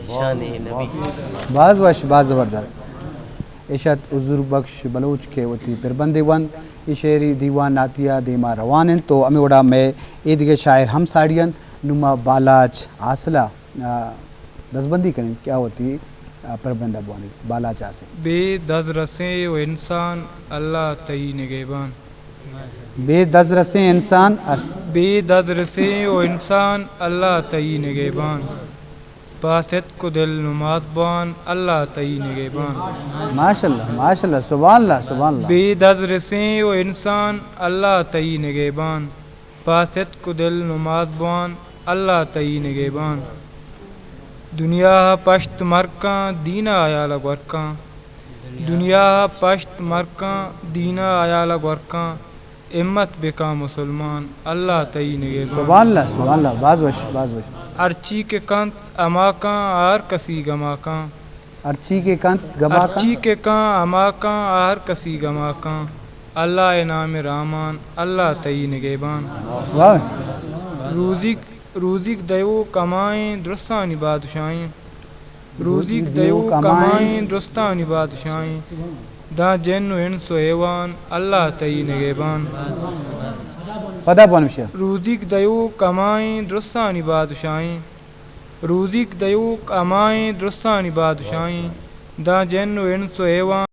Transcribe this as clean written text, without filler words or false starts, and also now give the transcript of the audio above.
شان نبی باز باش باز زبردست اشت حضور بخش بلوچ کے ہوتی پھر بندے ون یہ شعری دیوان ناتیہ دیما روان ہیں تو ہمیں وڑا میں ایدگے شاعر ہم ساڑین نما بالاچ آسلا دزبندی کریں کیا ہوتی پر بندہ بوانی بالاچ آسے بے دز رسیں و انسان اللہ تئی نگہبان بے دز رسیں انسان بے دد رسیں و انسان اللہ تئی نگہبان باست کو دل نماز بان اللہ تئی نگہبان ماشاءاللہ سبحان اللہ سبحان اللہ بے دز رسیں و انسان اللہ تئی نگہبان باست کو دل نماز بان اللہ تئی نگہبان دنیا پشت مرکاں دینا آیا لگورکاں دنیا پشت مرکاں دینا آیا لگورکاں امت بکا مسلمان اللہ تئی نگہبان سبحان اللہ باز وش ارچی کے کنت اماکاں آر کسی گماکاں ارچی کے کانت گما کا ارچی کے کاں اماکاں آر کسی گماکاں اللہ انعام رامان اللہ تئی نگہبان واہ روزیک دیو کمائیں درستانی بادشاہیں روزیک دیو کمائیں درستانی بادشاہیں دا جن و انس و حیوان اللہ تئی نگہبان پتہ پنشہ روزیک دیو کمائیں درستانی بادشاہیں روزیک دیو کمائیں درستانی بادشاہیں دا جن و انس و حیوان